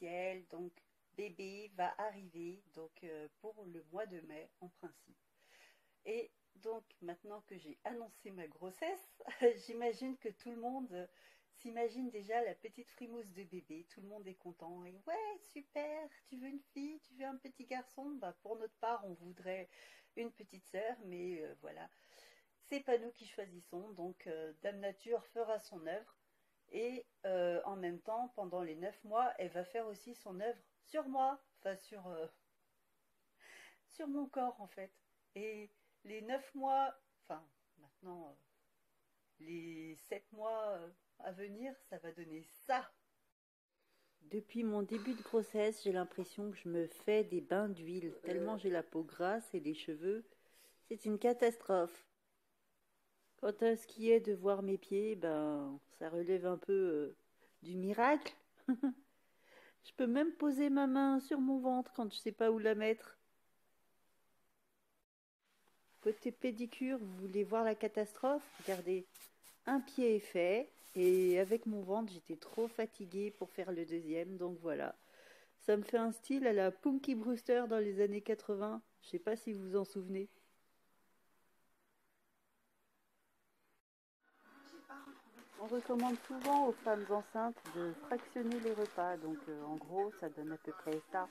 officiel, donc bébé va arriver donc pour le mois de mai en principe. Et donc maintenant que j'ai annoncé ma grossesse, j'imagine que tout le monde s'imagine déjà la petite frimousse de bébé, tout le monde est content et ouais super, tu veux une fille, tu veux un petit garçon, bah pour notre part on voudrait une petite sœur, mais voilà, c'est pas nous qui choisissons, donc Dame Nature fera son œuvre. Et en même temps, pendant les 9 mois, elle va faire aussi son œuvre sur moi, enfin sur mon corps en fait. Et les 9 mois, enfin maintenant les 7 mois à venir, ça va donner ça. Depuis mon début de grossesse, j'ai l'impression que je me fais des bains d'huile, tellement j'ai la peau grasse et les cheveux. C'est une catastrophe. Quant à ce qui est de voir mes pieds, ben ça relève un peu du miracle. Je peux même poser ma main sur mon ventre quand je sais pas où la mettre. Côté pédicure, vous voulez voir la catastrophe? Regardez, un pied est fait et avec mon ventre, j'étais trop fatiguée pour faire le deuxième, donc voilà. Ça me fait un style à la Punky Brewster dans les années 80. Je sais pas si vous vous en souvenez. On recommande souvent aux femmes enceintes de fractionner les repas, donc en gros, ça donne à peu près ça.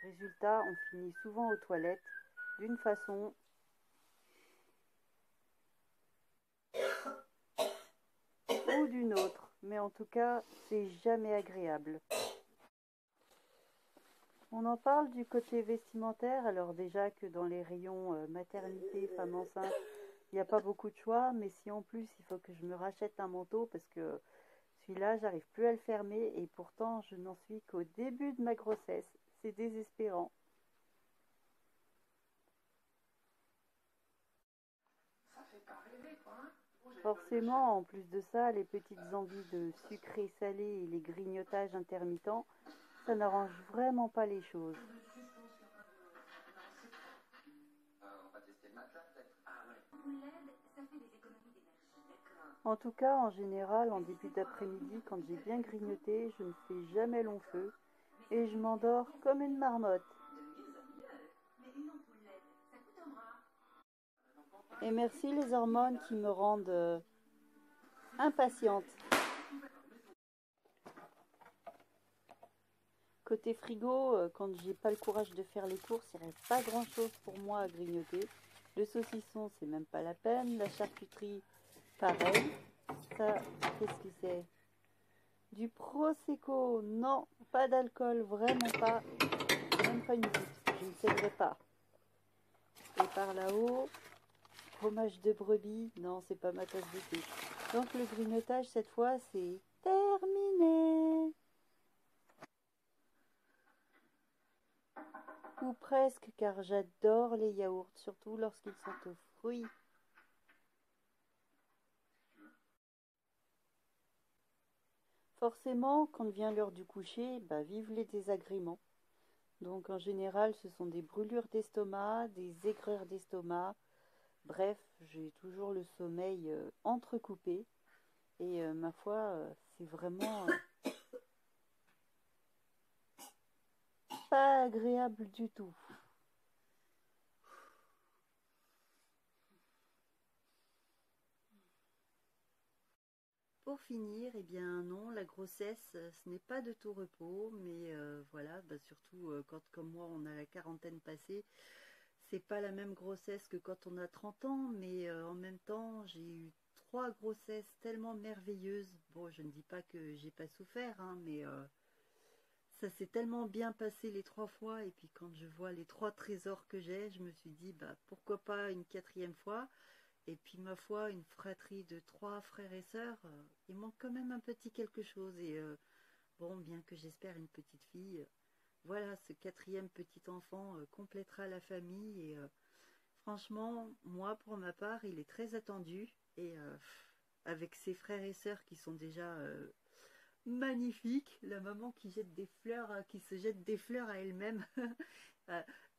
Résultat, on finit souvent aux toilettes d'une façon ou d'une autre, mais en tout cas, c'est jamais agréable. On en parle du côté vestimentaire, alors déjà que dans les rayons maternité, femme enceinte, il n'y a pas beaucoup de choix, mais si en plus il faut que je me rachète un manteau parce que celui-là, j'arrive plus à le fermer et pourtant je n'en suis qu'au début de ma grossesse. C'est désespérant. Forcément, en plus de ça, les petites envies de sucré salé et les grignotages intermittents, ça n'arrange vraiment pas les choses. En tout cas, en général, en début d'après-midi, quand j'ai bien grignoté, je ne fais jamais long feu et je m'endors comme une marmotte. Et merci les hormones qui me rendent impatiente. Côté frigo, quand j'ai pas le courage de faire les courses, il reste pas grand chose pour moi à grignoter. Le saucisson, c'est même pas la peine. La charcuterie, pareil. Ça, qu'est-ce que c'est? Du prosecco, non, pas d'alcool, vraiment pas. Même pas une goutte, je ne céderai pas. Et par là-haut, fromage de brebis, non, c'est pas ma tasse de thé. Donc le grignotage, cette fois, c'est terminé. Ou presque, car j'adore les yaourts, surtout lorsqu'ils sont aux fruits. Forcément, quand vient l'heure du coucher, bah, vive les désagréments. Donc en général, ce sont des brûlures d'estomac, des aigreurs d'estomac. Bref, j'ai toujours le sommeil entrecoupé. Et ma foi, c'est vraiment pas agréable du tout. Pour finir, eh bien non, la grossesse, ce n'est pas de tout repos, mais voilà, bah, surtout quand comme moi on a la quarantaine passée, c'est pas la même grossesse que quand on a 30 ans, mais en même temps, j'ai eu 3 grossesses tellement merveilleuses. Bon, je ne dis pas que j'ai pas souffert, hein, mais ça s'est tellement bien passé les 3 fois, et puis quand je vois les 3 trésors que j'ai, je me suis dit, bah pourquoi pas une quatrième fois. Et puis ma foi, une fratrie de 3 frères et sœurs, il manque quand même un petit quelque chose. Et bon, bien que j'espère une petite fille, voilà, ce quatrième petit enfant complétera la famille. Et franchement, moi pour ma part, il est très attendu. Et avec ses frères et sœurs qui sont déjà magnifique, la maman qui jette des fleurs, qui se jette des fleurs à elle-même.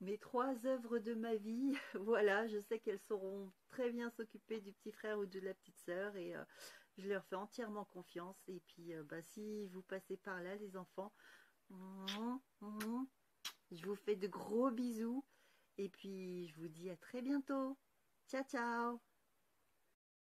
Mes 3 œuvres de ma vie, voilà, je sais qu'elles sauront très bien s'occuper du petit frère ou de la petite sœur et je leur fais entièrement confiance. Et puis, si vous passez par là, les enfants, je vous fais de gros bisous et puis je vous dis à très bientôt. Ciao, ciao!